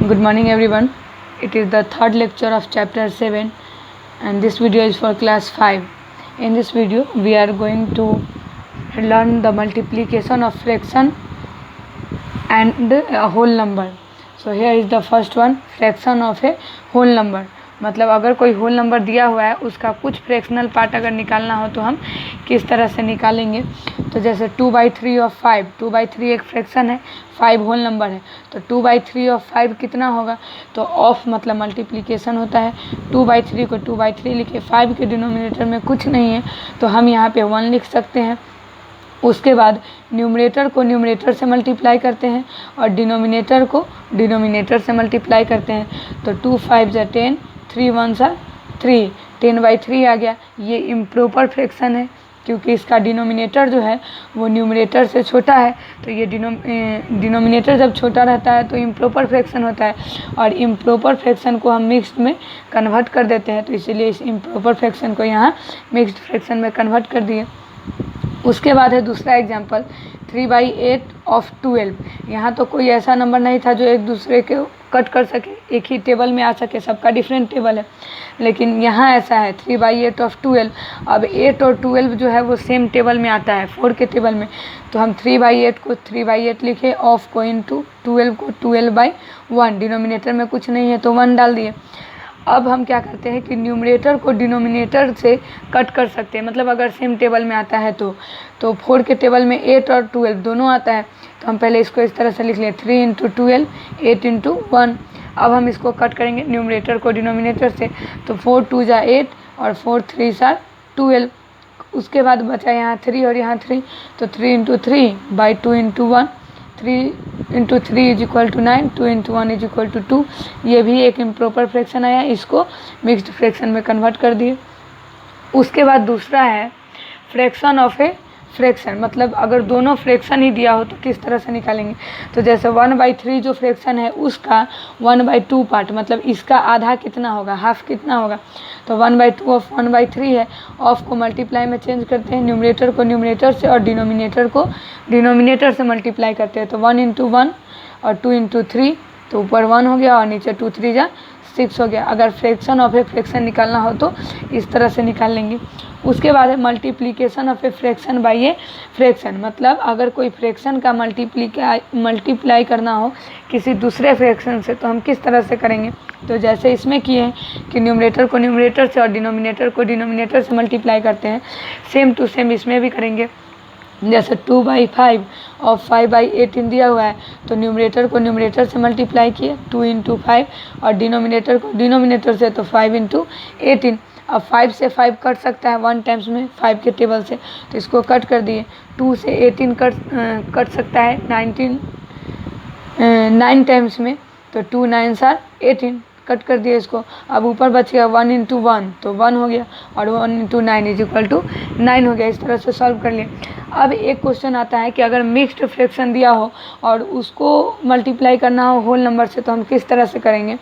Good morning everyone. It is the third lecture of chapter 7 and this video is for class 5. In this video we are going to learn the multiplication of fraction and a whole number. So here is the first one, fraction of a whole number. मतलब अगर कोई whole number दिया हुआ है उसका कुछ fractional part अगर निकालना हो तो हम किस तरह से निकालेंगे। तो जैसे 2/3 ऑफ 5, 2/3 एक फ्रैक्शन है, 5 होल नंबर है, तो 2/3 ऑफ 5 कितना होगा। तो ऑफ मतलब मल्टीप्लिकेशन होता है, 2/3 को 2/3 लिखे, 5 के डिनोमिनेटर में कुछ नहीं है तो हम यहाँ पे 1 लिख सकते हैं। उसके बाद न्यूमरेटर को न्यूमरेटर से मल्टीप्लाई करते हैं और डिनोमिनेटर को डिनोमिनेटर से मल्टीप्लाई करते हैं। तो 2 5 जा 10, 3 1 जा 3, 10/3 आ गया। ये इम्प्रॉपर फ्रैक्शन है क्योंकि इसका डिनोमिनेटर जो है वो न्यूमरेटर से छोटा है। तो ये डिनोमिनेटर जब छोटा रहता है तो इम्प्रॉपर फ्रैक्शन होता है और इम्प्रॉपर फ्रैक्शन को हम मिक्स्ड में कन्वर्ट कर देते हैं। तो इसीलिए इस इम्प्रॉपर फ्रैक्शन को यहाँ मिक्स्ड फ्रैक्शन में कन्वर्ट कर दिए। उसके बाद है दूसरा एग्जाम्पल 3/8 ऑफ 12। यहाँ तो कोई ऐसा नंबर नहीं था जो एक दूसरे के कट कर सके, एक ही टेबल में आ सके, सबका डिफरेंट टेबल है, लेकिन यहाँ ऐसा है 3/8 ऑफ 12। अब 8 और 12 जो है वो सेम टेबल में आता है, 4 के टेबल में। तो हम 3/8 को 3/8 लिखे, ऑफ को इंटू 12 को 12/1, डिनोमिनेटर में कुछ नहीं है तो 1 डाल दिए। अब हम क्या करते हैं कि न्यूमरेटर को डिनोमिनेटर से कट कर सकते हैं, मतलब अगर सेम टेबल में आता है तो 4 के टेबल में 8 और 12 दोनों आता है। तो हम पहले इसको इस तरह से लिख लें 3 × 12, 8 × 1। अब हम इसको कट करेंगे न्यूमरेटर को डिनोमिनेटर से, तो 4 2 जा 8 और 4 3 जा 12। उसके बाद बचा यहाँ 3 और यहाँ 3, तो 3 × 3/2 × 1, 3 × 3 = 9, 2 × 1 = 2। ये भी एक इम्प्रॉपर फ्रैक्शन आया, इसको मिक्स्ड फ्रैक्शन में कन्वर्ट कर दिए। उसके बाद दूसरा है फ्रैक्शन ऑफ ए फ्रैक्शन, मतलब अगर दोनों फ्रैक्शन ही दिया हो तो किस तरह से निकालेंगे। तो जैसे 1/3 जो फ्रैक्शन है उसका 1/2 पार्ट, मतलब इसका आधा कितना होगा, हाफ कितना होगा। तो 1/2 ऑफ 1/3 है, ऑफ को मल्टीप्लाई में चेंज करते हैं, न्यूमरेटर को न्यूमरेटर से और डिनोमिनेटर को डिनोमिनेटर से मल्टीप्लाई करते हैं। तो 1 × 1 और 2 × 3, तो ऊपर 1 हो गया और नीचे 2 3 जा 6 हो गया। अगर फ्रैक्शन ऑफ ए फ्रैक्शन निकालना हो तो इस तरह से निकाल लेंगे। उसके बाद है multiplication of a fraction by a fraction, मतलब अगर कोई फ्रैक्शन का मल्टीप्लाई करना हो किसी दूसरे फ्रैक्शन से तो हम किस तरह से करेंगे। तो जैसे इसमें किए हैं कि न्यूमरेटर को न्यूमरेटर से और डिनोमिनेटर को डिनोमिनेटर से मल्टीप्लाई करते हैं, सेम टू सेम इसमें भी करेंगे। जैसे 2/5 और 5/18 दिया हुआ है तो न्यूमरेटर को न्यूमरेटर से मल्टीप्लाई किए 2 × 5 और डिनोमिनेटर को डिनोमिनेटर से तो 5 × 18। अब 5 से 5 कट सकता है 1 टाइम्स में 5 के टेबल से, तो इसको कट कर दिए। 2 से 18 कट सकता है 9 टाइम्स में, तो 2 9s are 18, कट कर दिया इसको। अब ऊपर बचेगा 1 × 1, तो 1 हो गया और 1 × 9 = 9 हो गया। इस तरह से सॉल्व कर लिए। अब एक क्वेश्चन आता है कि अगर मिक्स्ड फ्रैक्शन दिया हो और उसको मल्टीप्लाई करना हो होल नंबर से तो हम किस तरह से करेंगे।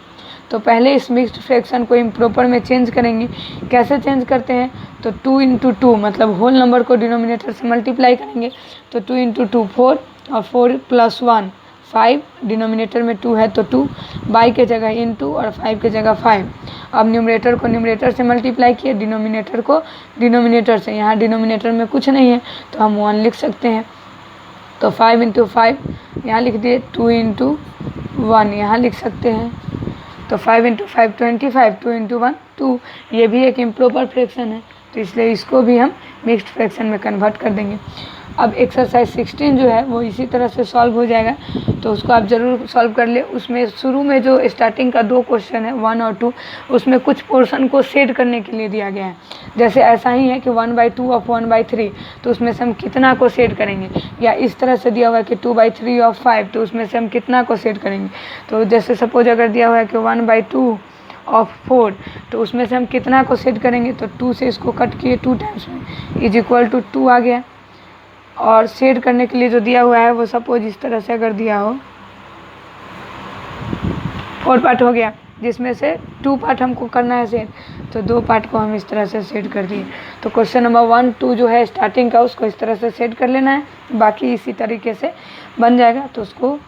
तो पहले इस मिक्स्ड फ्रैक्शन को इम्प्रॉपर में चेंज करेंगे। कैसे चेंज करते हैं, तो 2 × 2, मतलब होल नंबर को डिनोमिनेटर से मल्टीप्लाई करेंगे। तो 2 × 2 4 और 4 + 1 5, डिनोमिनेटर में 2 है तो 2, बाई के जगह इंटू और 5 के जगह 5। अब न्यूमरेटर को न्यूमरेटर से मल्टीप्लाई किए, डिनोमिनेटर को डिनोमिनेटर से, यहाँ डिनोमिनेटर में कुछ नहीं है तो हम 1 लिख सकते हैं। तो 5 × 5 यहाँ लिख दिए, 2 × 1 यहाँ लिख सकते हैं। तो 5 × 5 25, 2 × 1 2। ये भी एक इम्प्रॉपर फ्रैक्शन है तो इसलिए इसको भी हम मिक्स्ड फ्रैक्शन में कन्वर्ट कर देंगे। अब एक्सरसाइज 16 जो है वो इसी तरह से सॉल्व हो जाएगा, तो उसको आप ज़रूर सॉल्व कर ले। उसमें शुरू में जो स्टार्टिंग का 2 क्वेश्चन है 1 और 2, उसमें कुछ पोर्शन को सेट करने के लिए दिया गया है। जैसे ऐसा ही है कि 1/2 ऑफ 1/3, तो उसमें से हम कितना को सेट करेंगे, या इस तरह से दिया हुआ है कि 2/3 ऑफ 5, तो उसमें से हम कितना को सेट करेंगे। तो जैसे सपोज अगर दिया हुआ है कि 1/2 ऑफ 4, तो उसमें से हम कितना को सेट करेंगे। तो 2 से इसको कट किए 2 टाइम्स में = 2 आ गया। और सेट करने के लिए जो दिया हुआ है वो सपोज इस तरह से अगर दिया हो 4 पार्ट हो गया, जिसमें से 2 पार्ट हमको करना है सेट, तो 2 पार्ट को हम इस तरह से सेट कर दिए। तो क्वेश्चन नंबर 1 2 जो है स्टार्टिंग का उसको इस तरह से सेट कर लेना है, बाकी इसी तरीके से बन जाएगा। तो उसको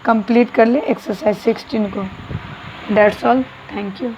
कंप्लीट कर ले एक्सरसाइज 16 को। That's all, thank you.